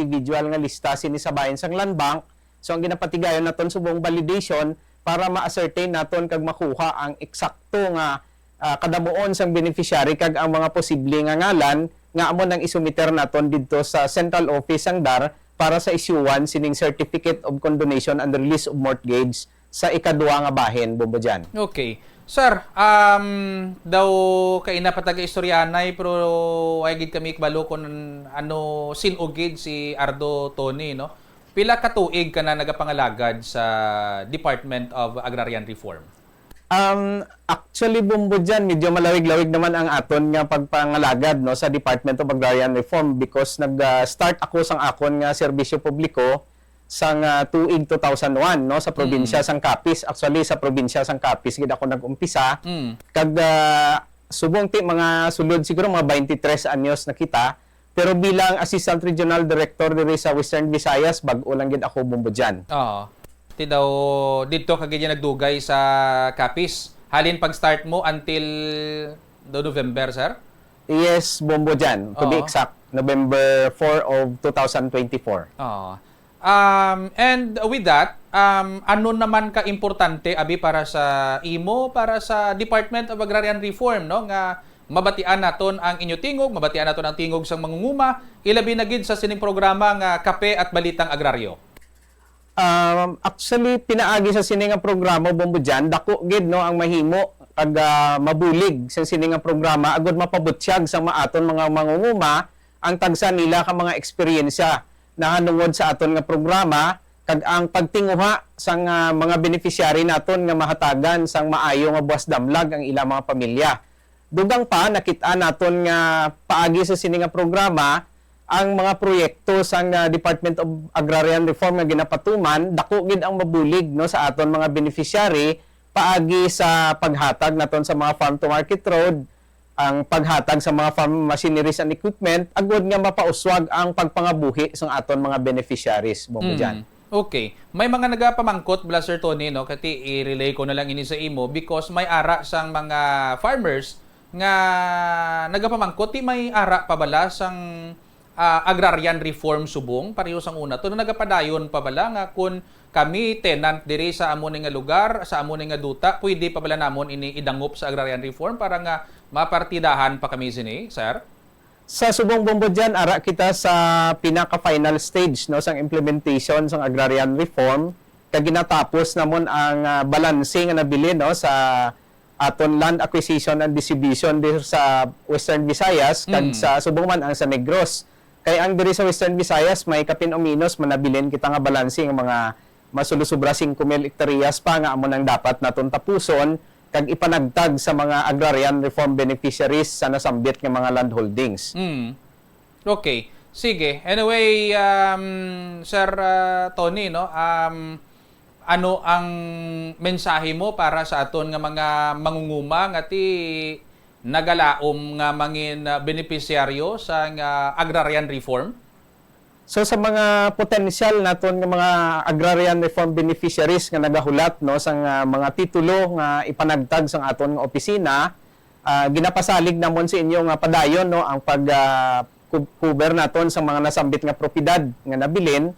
individual nga lista sini sa bahin sang land bank. So ang ginapatigayon naton subong validation para ma-ascertain naton kag makuha ang eksakto nga kadamuon sang beneficiary kag ang mga posible nga ngalan nga amo nang isumiter naton didto sa central office sang DAR para sa isyuan sining certificate of condonation and release of mortgage sa ikaduwa nga bahin, Bombojan. Okay. Sir, daw kay napataga-istoryanay pero ay gid kami kabalo kung ano sinugid si Ardo Tony, no? Pila ka tuig ka na nagapangalagad sa Department of Agrarian Reform? Actually, Bombojan, medyo malawig-lawig naman ang aton nga pagpangalagad no sa Department of Agrarian Reform because nag-start ako sang akon nga serbisyo publiko sang tuig 2001 no sa probinsya sang Capiz. Actually sa probinsya sang Capiz gid ako nag-umpisa. Kag subong ti mga sulod siguro mga 23 anyos na kita. Pero bilang Assistant Regional Director diri sa Western Visayas bag-o lang gid ako, Bombojan. Oo. Ti daw dito ka gid nagdugay sa Capiz. Halin pag-start mo until do November, sir? Yes, Bombojan. To be exact, November 4 of 2024. Oo. And with that, ano naman ka importante abi para sa imo, para sa Department of Agrarian Reform, no, nga mabatian naton ang inyo tingog, mabatian naton ang tingog sang mangunguma, ilabi na gid sa sining programa nga Kape at Balitang Agraryo. Actually pinaagi sa sini nga programa, Bombojan, dako gid no ang mahimo kag mabulig sa sini nga programa agud mapabutsyag sa maaton mga mangunguma ang tagsa nila ka mga eksperyensya na hanungod sa aton nga programa kag ang pagtinguha sang mga beneficiary naton nga mahatagan sang maayo nga buwas damlag ang ilang mga pamilya. Dugang pa nakita naton nga paagi sa sini nga programa ang mga proyekto sang Department of Agrarian Reform nga ginapatuman dako gid ang mabulig no sa aton mga beneficiary paagi sa paghatag naton sa mga farm to market road, ang paghatag sa mga farm machineries and equipment, agud nga mapauswag ang pagpangabuhi sa aton mga beneficiaries, Bombojan. Okay. May mga nagapamangkot, Sir Tony, no? Kati i-relay ko na lang ini sa imo because may ara sang mga farmers nga nagapamangkot, ti may ara pabala sang agrarian reform subong, pareho sang una. To nagapadayon pabala nga kung kami tenant diri sa amo nga lugar, sa amo nga duta, pwede pabala namon ini idangop sa agrarian reform para nga mapartidahan pa kami sini, sir? Sa subong, Bombojan, ara kita sa pinaka-final stage no sang implementation sang agrarian reform kag ginatapos namon ang balancing nga nabili no sa aton land acquisition and distribution dito sa Western Visayas kag sa subong man ang sa Negros. Kay ang diri sa Western Visayas may kapin o minus manabilin kita nga balancing mga masulusubra 5,000 hektaryas pa nga amo nang dapat naton tapuson kag ipanagtag sa mga agrarian reform beneficiaries sa nasambit nga mga land holdings. Okay. Sige. Anyway, Sir Tony, no? Ano ang mensahe mo para sa aton nga mga mangunguma nga ti nagalaom nga mangin beneficiaryo sa agrarian reform? So sa mga potential naton nga mga agrarian reform beneficiaries nga nagahulat no sang mga titulo nga ipanagtag sang aton nga opisina, ginapasalig namon sa inyo nga padayon no ang pag cover naton sa mga nasambit nga propiedad nga nabilin.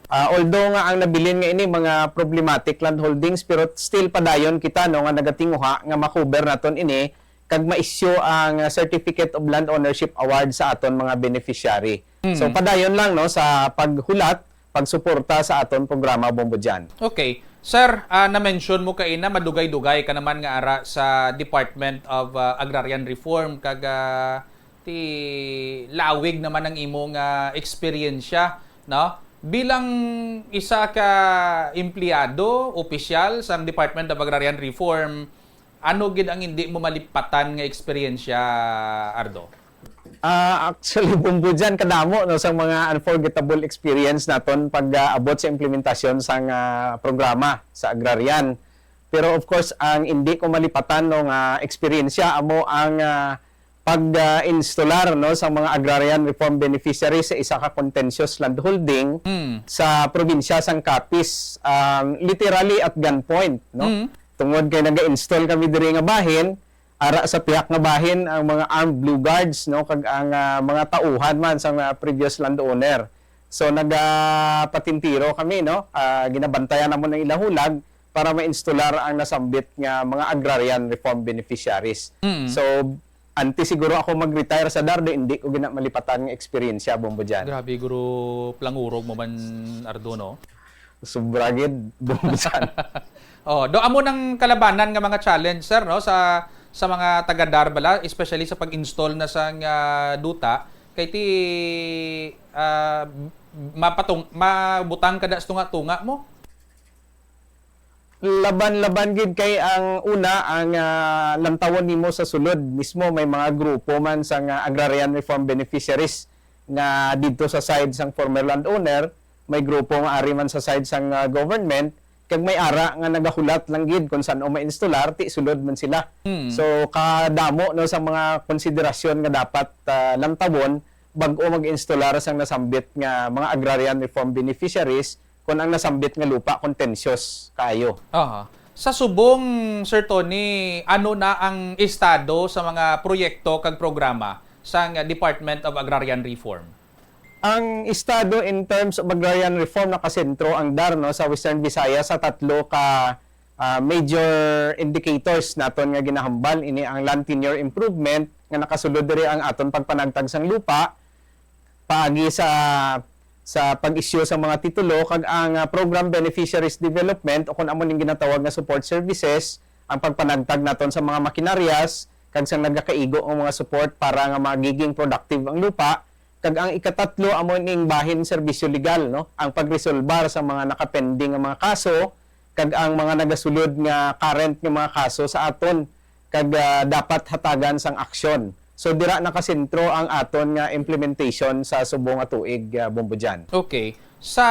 Although nga ang nabilin nga ini mga problematic land holdings pero still padayon kita no nga nagatinguha nga makover naton ini kag ma-issue ang Certificate of Land Ownership Award sa aton mga beneficiary. So padayon lang no sa paghulat, pagsuporta sa aton programa, Bombojan. Okay. Sir, na-mention mo kay na madugay-dugay ka naman nga ara sa Department of Agrarian Reform kag ti lawig naman ang imong eksperyensya, no? Bilang isa ka empleyado, opisyal sa Department of Agrarian Reform, ano gid ang hindi mo malipatan nga eksperyensya, Ardo? Actually, Bombojan, kadamo no sa mga unforgettable experience naton pag-abot sa implementasyon sang programa sa agrarian. Pero of course, ang hindi ko malipatan no nga eksperyensya amo ang pag-installer no sa mga agrarian reform beneficiaries sa isa ka contentious land holding sa probinsya sang Capiz, literally at gunpoint no. Tungod kay naga-install kami diri nga bahin, ara sa pihak nga bahin ang mga armed blue guards no kag ang mga tauhan man sa previous landowner. So nagapatintiro kami, no? Ginabantayan namon ng ilahulag para ma-installar ang nasambit nga mga agrarian reform beneficiaries. So anti siguro ako mag-retire sa Dardo, hindi ko ginamalipatan ng experience Bombo dyan. Grabe, guro plangurog mo man, Ardo, no? Subragid, Bombo dyan. Do amo ng kalabanan nga mga challenge, sir, no, sa mga taga Darbala, especially sa pag-install na sang duta kay ti mabutang kada sa tunga-tunga mo. Laban-laban gid kay ang una ang lantawon nimo sa sulod mismo may mga grupo man sa agrarian reform beneficiaries nga didto sa side sang former landowner, may grupo nga ari man sa side sang government kag may ara nga nagahulat lang gid kung saan o ma-installar ti sulod man sila. So kadamo no sa mga konsiderasyon nga dapat lantawon bag-o mag-installar sang nasambit nga mga agrarian reform beneficiaries kung ang nasambit nga lupa contentious kayo. Sa subong, Sir Tony, ano na ang estado sa mga proyekto kag programa sa Department of Agrarian Reform? Ang estado in terms of agrarian reform nakasentro ang DAR no, sa Western Visayas sa tatlo ka major indicators naton nga ginahambal. Ini ang land tenure improvement nga nakasulod diri ang aton pagpanagtag sang lupa, paagi sa pag-issue sa mga titulo kag ang program beneficiaries development o kung amo ning ginatawag nga support services, ang pagpanagtag naton sa mga makinaryas kag sang nagakaigo ang mga support para nga magiging productive ang lupa, kag ang ikatatlo amo ning bahin serbisyo legal no, ang pagresolbar sa mga nakapending nga mga kaso kag ang mga nagasulod nga current nga mga kaso sa aton kag dapat hatagan sang aksyon. So dira nakasentro ang aton nga implementation sa subong nga tuig Bombo dyan. Okay. Sa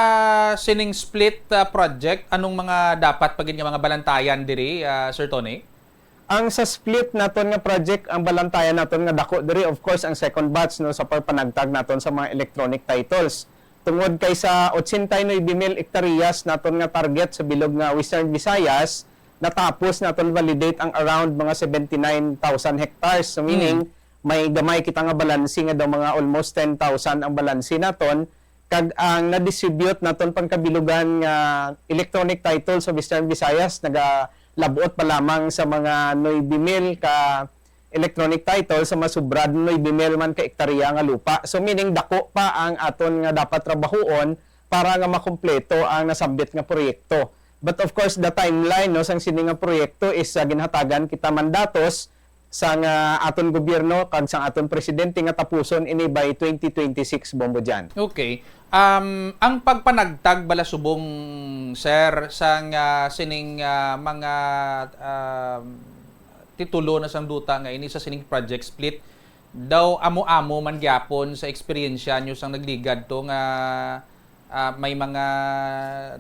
sining split project, anong mga dapat pagin nga mga balantayan diri, Sir Tony? Ang sa split naton nga project, ang balantayan naton nga dako diri of course ang second batch no sa pagpanagtag naton sa mga electronic titles. Tungod kay sa 89,000 hektaryas naton nga target sa bilog nga Western Visayas, natapos naton validate ang around mga 79,000 hectares. So meaning may gamay kita nga balansi nga daw mga almost 10,000 ang balansi naton kag ang na-distribute naton pangkabilugan nga electronic title sa Western Visayas nagalabot pa lamang sa mga 9,000 ka electronic title sa masubrad 9,000 man ka hektarya nga lupa. So meaning dako pa ang aton nga dapat trabahoon para nga makumpleto ang nasambit nga proyekto. But of course the timeline no sang sini nga proyekto is ginhatagan kita mandatos sang aton gobyerno kag sang aton presidente nga tapuson ini by 2026 Bombo dyan. Okay. Ang pagpanagtag bala subong, sir, sang sining mga titulo na sang duta nga ini sa sining project split daw amo-amo man gyapon sa eksperyensya nyo sang nagligad to nga may mga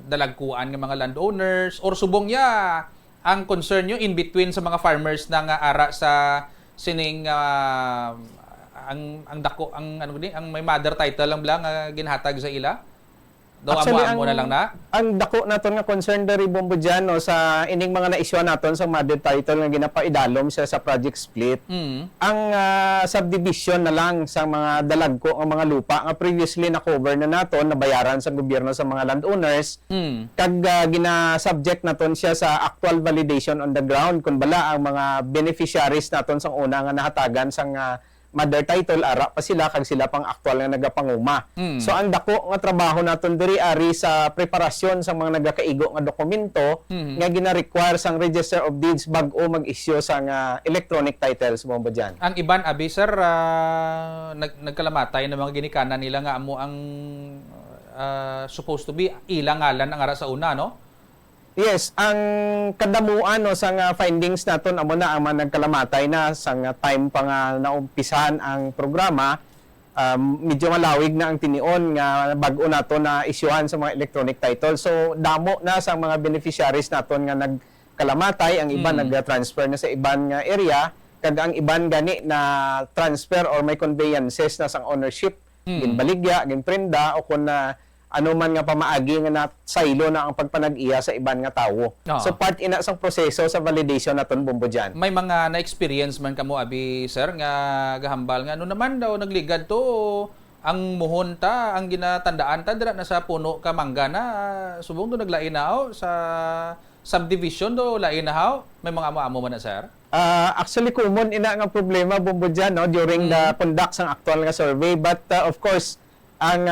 dalagkuan nga mga landowners or subong ya ang concern nyo in between sa mga farmers na nga ara sa sining ang dako ang ano ni ang may mother title lang nga ginhatag sa ila. Daw amo na lang na. Ang dako naton nga concern diri Bombo dyan no, sa ining mga na-issue naton sa mother title nga ginapaidalom sa project split. Ang subdivision na lang sa mga dalagko ang mga lupa nga previously na cover na naton nabayaran sa gobyerno sa mga landowners. Kag gina-subject naton siya sa actual validation on the ground kun bala ang mga beneficiaries naton sang una nga nahatagan sang mother title ara pa sila kag sila pang aktual nga nagapanguma. So ang dako nga trabaho naton diri ari sa preparasyon sa mga nagakaigo nga dokumento nga gina-require sang Register of Deeds bag-o mag-issue sang electronic titles mo ba dyan. Ang iban abi sir nagkalamatay na mga ginikanan nila nga amo ang supposed to be ilang ngalan ang ara sa una no? Yes, ang kadamuan no sang findings naton amo na ang mga nagkalamatay na sang time pa nga naumpisahan ang programa, medyo malawig na ang tinion nga bag-o nato na isyuhan sa mga electronic title. So damo na sa mga beneficiaries naton nga nagkalamatay, ang iban nag-transfer na sa iban nga area, kag ang iban gani na transfer or may conveyances na sang ownership, ginbaligya, ginprenda o kun na ano man nga pamaagi nga nasaylo na ang pagpanag-iya sa iban nga tawo. So part ina sang proseso sa validation naton Bombo dyan. May mga na-experience man kamo abi sir nga gahambal nga ano naman daw nagligad to ang muhon ta, ang ginatandaan ta dira na sa puno ka mangga na subong do naglain na ho sa subdivision do lain na ho. May mga amo-amo man na sir. Actually, common ina nga problema bumbo dyan, no, during the conduct ng actual nga survey. But of course, ang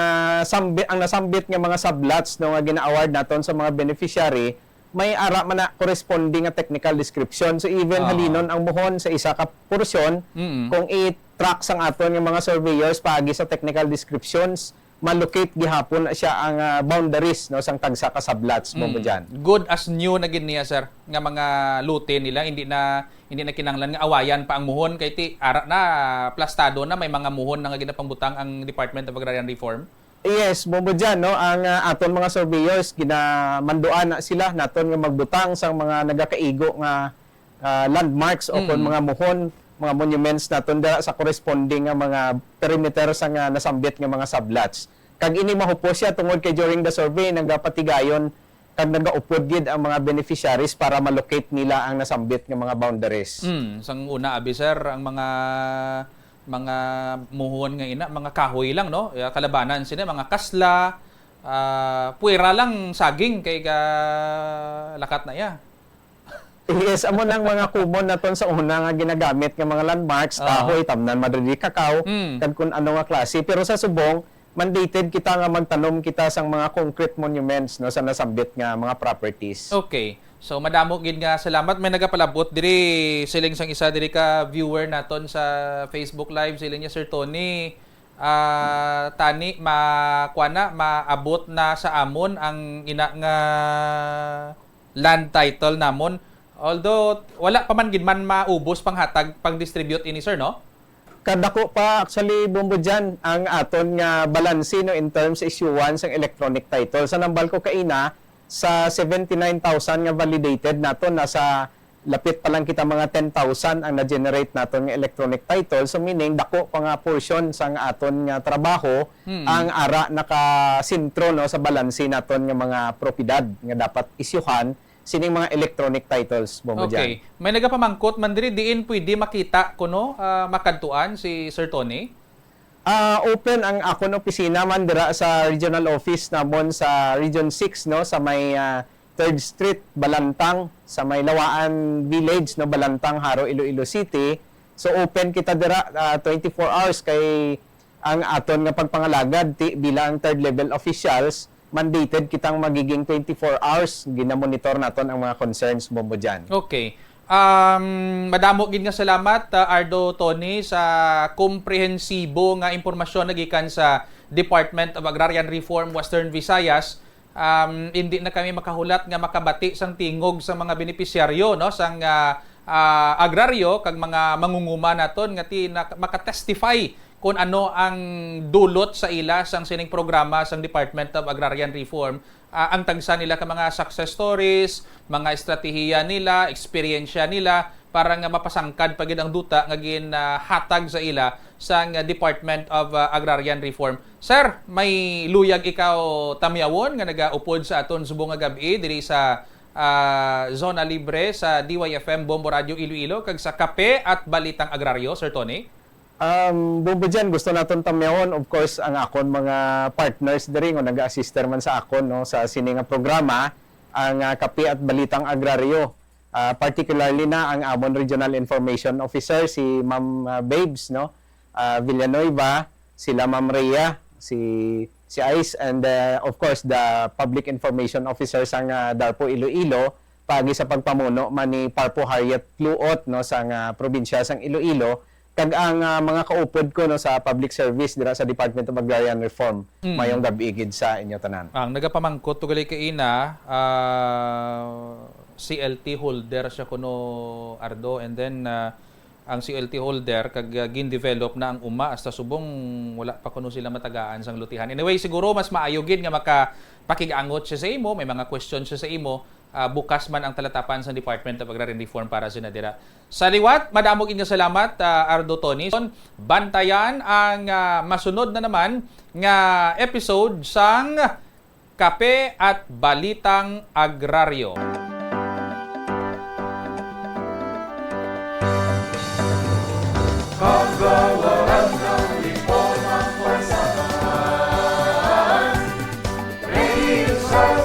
nasambit nga mga sublots no, nga gina-award naton sa mga beneficiary, may ara man na corresponding nga technical description. So even halinon ang muhon sa isa ka porsyon, kung i-track sang aton nga mga surveyors paagi sa technical descriptions, malocate gihapon na siya ang boundaries no sang tagsa ka sublots mo dyan. Good as new na gid niya sir nga mga lote nila hindi na kinahanglan nga awayan pa ang muhon kay ti ara na plastado na may mga muhon na nga ginapangbutang ang Department of Agrarian Reform. Yes, bumbo dyan, no? Ang aton mga surveyors, ginamanduan na sila naton nga magbutang sa mga nagakaigo nga landmarks o kung mga muhon, mga monuments naton dira sa corresponding nga mga perimeter sa nga nasambit nga mga sublots. Kag ini mahupos siya tungod kay during the survey nagapatigayon kag nagaupod gid ang mga beneficiaries para malocate nila ang nasambit nga mga boundaries. Sang una abi sir ang mga muhon nga ina, mga kahoy lang no. Kalabanan sila mga kasla, puwera lang saging kay lakat na ya. Yes, amo nang mga common naton sa una nga ginagamit nga mga landmarks, kahoy, tamnan, madridi kakao, kag kun ano nga klase. Pero sa subong, mandated kita nga magtanom kita sang mga concrete monuments no sa nasambit nga mga properties. Okay. So madamo gid nga salamat. May nagapalabot diri siling sang isa diri ka viewer naton sa Facebook Live siling niya Sir Tony. Tani maabot na sa amon ang ina nga land title namon. Although wala pa man gid man maubos panghatag pang-distribute ini sir no? Kadako pa actually bumbo dyan ang aton nga balanse no in terms sa issuance ng electronic title. Sa nambal ko kaina sa 79,000 nga validated naton nasa lapit pa lang kita mga 10,000 ang na-generate naton nga electronic title. So meaning dako pa nga portion sang aton nga trabaho ang ara nakasintro no sa balanse naton nga mga propiedad nga dapat isyuhan sining mga electronic titles bumbo Okay. dyan. May nagapamangkot man diri diin pwede makita kuno makadtuan si Sir Tony. Open ang akon opisina man dira sa regional office namon sa Region 6 no sa may 3rd Street Balantang sa may Lawaan Village no Balantang Haro Iloilo City. So open kita dira 24 hours kay ang aton nga pagpangalagad bilang third level officials mandated kitang magiging 24 hours ginamonitor naton ang mga concerns bumbo dyan. Okay. Madamo gid nga salamat Ardo Tony sa komprehensibo nga impormasyon na gikan sa Department of Agrarian Reform Western Visayas. Hindi na kami makahulat nga makabati sang tingog sa mga benepisyaryo no sang agraryo kag mga mangunguma naton nga makatestify kung ano ang dulot sa ila sang sining programa sang Department of Agrarian Reform. Ang tagsa nila ka mga success stories, mga estratehiya nila, eksperyensya nila para nga mapasangkad pagid ang duta nga hatag sa ila sang Department of Agrarian Reform. Sir, may luyag ikaw tamyawon nga nagaupod sa aton subong nga gabi diri sa Zona Libre sa DYFM Bombo Radio Iloilo kag sa Kape at Balitang Agraryo, Sir Tony? Bumbo dyan, gusto naton tamyawon, of course, ang akon mga partners diri nga nag-assister man sa akon no, sa sininga programa, ang Kape at Balitang Agraryo. Particularly na ang amon Regional Information Officer, si Ma'am Babes, no? Villanueva, sila Ma'am Rhea, si Ice, and of course, the Public Information Officer sang Darpo Iloilo, pagi sa pagpamuno man ni Parpo Harriet Cluot no, sang probinsya sang Iloilo, kag ang mga kaupod ko no sa public service dira sa Department of Agrarian Reform mayong gabigid sa inyo tanan. Ang nagapamangkot tugali kay ina CLT holder siya kuno Ardo, and then ang CLT holder kag gin-develop na ang uma hasta subong wala pa kuno sila matagaan sang lutihan. Anyway, siguro mas maayo gid nga makapakig-angot siya sa imo, may mga questions siya sa imo. Bukas man ang talatapan sa Department of Agrarian Reform para sa nadira. Sa liwat, madamo gid nga salamat Ardo Tony. Bantayan ang masunod na naman nga episode sang Kape at Balitang Agraryo. Kagawaran ng lipunan, Sa